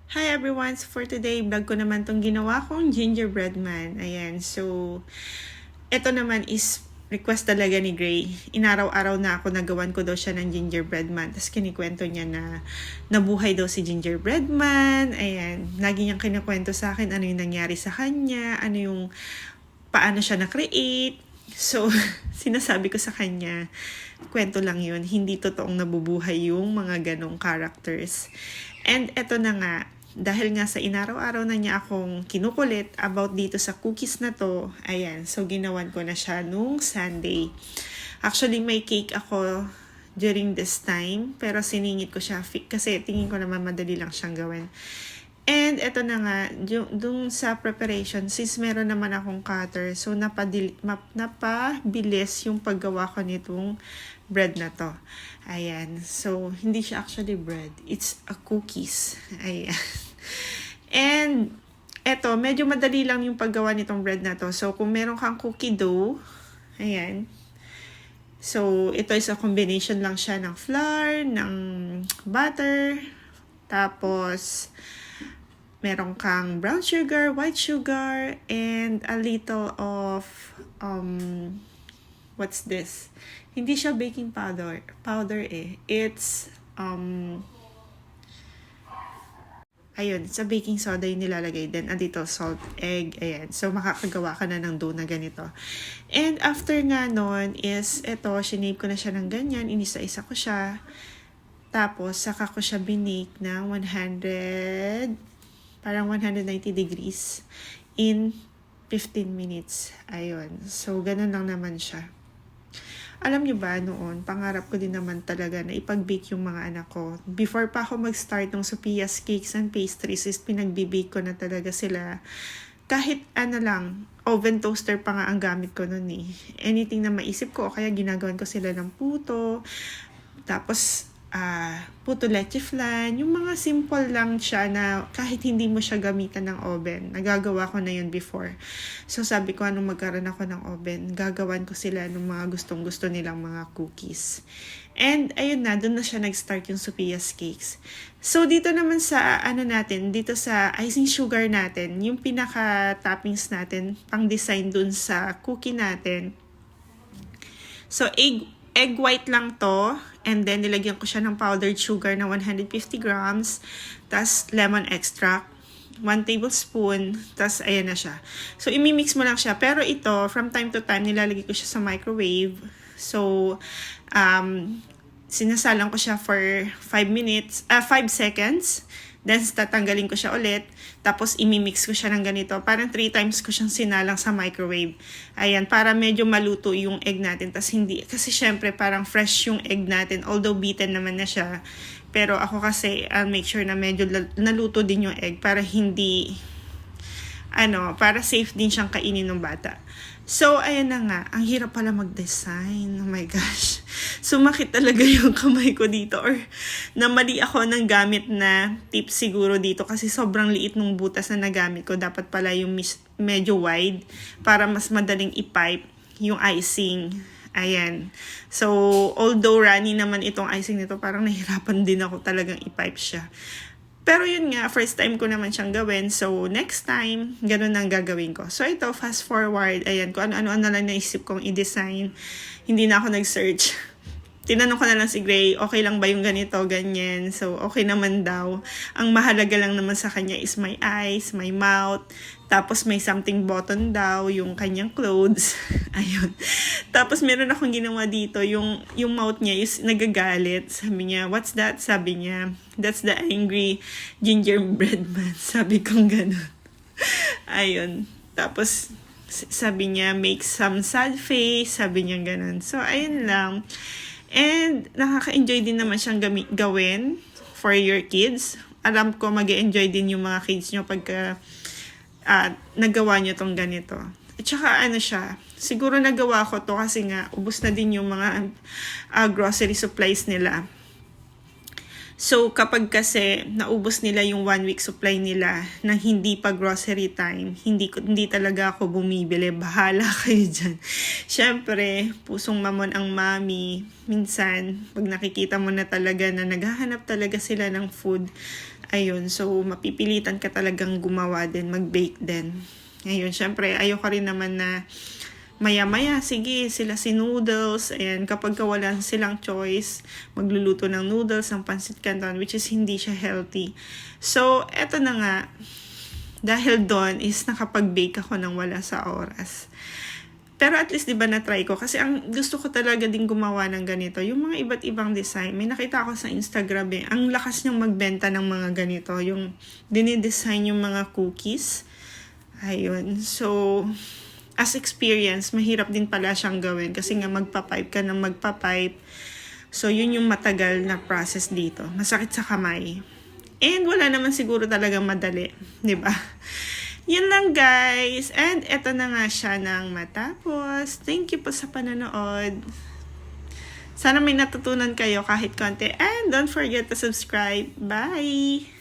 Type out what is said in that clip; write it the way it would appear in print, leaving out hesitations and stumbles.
Hi everyone! So for today, vlog ko naman tong ginawa kong gingerbread man. Ayan, so ito naman is request talaga ni Gray. Inaraw-araw na ako nagawan ko daw siya ng gingerbread man. Tapos kinikwento niya na nabuhay daw si gingerbread man. Ayan, lagi niyang kinikwento sa akin ano yung nangyari sa kanya, paano siya na-create. So, sinasabi ko sa kanya, kwento lang yun. Hindi totoong nabubuhay yung mga ganong characters. And eto na nga, dahil nga sa inaraw-araw na niya akong kinukulit about dito sa cookies na to, ayan, so ginawan ko na siya nung Sunday. Actually, may cake ako during this time, pero siningit ko siya kasi tingin ko naman madali lang siyang gawin. And eto na nga, dun sa preparation, since meron naman akong cutter, so napabilis yung paggawa ko nitong bread na to. Ayan. So, hindi siya actually bread. It's a cookies. Ayan. And, eto, medyo madali lang yung paggawa nitong bread na to. So, kung meron kang cookie dough, ayan. So, ito is a combination lang siya ng flour, ng butter, tapos, meron kang brown sugar, white sugar, and a little of, what's this? Hindi siya baking powder eh. It's, it's a baking soda yung nilalagay. Then, a little salt, egg, ayan. So, makakagawa ka na ng dough na ganito. And, after nga nun is, shinave ko na siya ng ganyan. Inisa-isa ko siya. Tapos, saka ko siya binake ng 190 degrees in 15 minutes. Ayun. So, ganun lang naman siya. Alam niyo ba, noon, pangarap ko din naman talaga na ipag-bake yung mga anak ko. Before pa ako mag-start ng Sophia's Cakes and Pastries, is pinag-bake ko na talaga sila. Kahit oven toaster pa nga ang gamit ko noon eh. Anything na maisip ko, kaya ginagawan ko sila ng puto. Tapos, puto leche flan, yung mga simple lang siya na kahit hindi mo siya gamitan ng oven. Nagagawa ko na yun before. So sabi ko, anong magkaroon ako ng oven, gagawan ko sila ng mga gustong-gusto nilang mga cookies. And ayun na, doon na siya nag-start yung Sophia's Cakes. So dito naman sa dito sa icing sugar natin, yung pinaka-toppings natin, pang-design dun sa cookie natin. So egg white lang to. And then, nilagyan ko siya ng powdered sugar na 150 grams. Tas lemon extract. 1 tablespoon. Tas, ayan na siya. So, imimix mo lang siya. Pero ito, from time to time, nilalagay ko siya sa microwave. So, sinasalang ko siya for 5 seconds. Then, tatanggalin ko siya ulit. Tapos, imimix ko siya ng ganito. Parang 3 times ko siyang sinalang sa microwave. Ayan, para medyo maluto yung egg natin. Kasi syempre, parang fresh yung egg natin. Although, beaten naman na siya. Pero ako kasi, I'll make sure na medyo naluto din yung egg. Para para safe din siyang kainin ng bata. So, ayan na nga. Ang hirap pala mag-design. Oh my gosh. Sumakit talaga yung kamay ko dito. Or namali ako ng gamit na tip siguro dito. Kasi sobrang liit nung butas na nagamit ko. Dapat pala yung medyo wide. Para mas madaling i-pipe yung icing. Ayan. So, although runny naman itong icing nito, parang nahirapan din ako talagang i-pipe siya. Pero yun nga, first time ko naman siyang gawin. So, next time, ganun ang gagawin ko. So, ito, fast forward. Ayan, kung ano-ano na lang naisip kong i-design. Hindi na ako nag-search. Tinanong ko na lang si Gray, okay lang ba yung ganito, ganyan. So, okay naman daw. Ang mahalaga lang naman sa kanya is my eyes, my mouth. Tapos, may something button daw, yung kanyang clothes. Ayun. Tapos, meron akong ginawa dito, yung mouth niya is nagagalit. Sabi niya, what's that? Sabi niya, that's the angry gingerbread man. Sabi kong ganun. Ayun. Tapos, sabi niya, make some sad face. Sabi niya ganun. So, ayun lang. And, nakaka-enjoy din naman siyang gawin for your kids. Alam ko, mag-enjoy din yung mga kids nyo pagka nagawa nyo tong ganito. At saka, siya, siguro nagawa ko to kasi nga, ubos na din yung mga grocery supplies nila. So, kapag kasi naubos nila yung 1 week supply nila nang hindi pa grocery time, hindi talaga ako bumibili. Bahala kayo dyan. Siyempre, pusong mamon ang mami. Minsan, pag nakikita mo na talaga na naghahanap talaga sila ng food, Ayun, so mapipilitan ka talagang gumawa din, mag-bake din. Ayun, syempre, ayoko rin naman na maya-maya, sige, sila si noodles, and kapag wala silang choice, magluluto ng noodles, ng pancit canton, which is hindi siya healthy. So, eto na nga, dahil doon is nakapag-bake ako ng wala sa oras. Pero at least, di ba, na-try ko. Kasi ang gusto ko talaga din gumawa ng ganito. Yung mga iba't ibang design. May nakita ako sa Instagram eh. Ang lakas niyang magbenta ng mga ganito. Yung dinidesign yung mga cookies. Ayun. So, as experience, mahirap din pala siyang gawin. Kasi nga magpa-pipe ka ng magpa-pipe. So, yun yung matagal na process dito. Masakit sa kamay. And wala naman siguro talagang madali. Di ba? Yun lang guys. And eto na nga siya nang matapos. Thank you po sa panonood. Sana may natutunan kayo kahit konti. And don't forget to subscribe. Bye!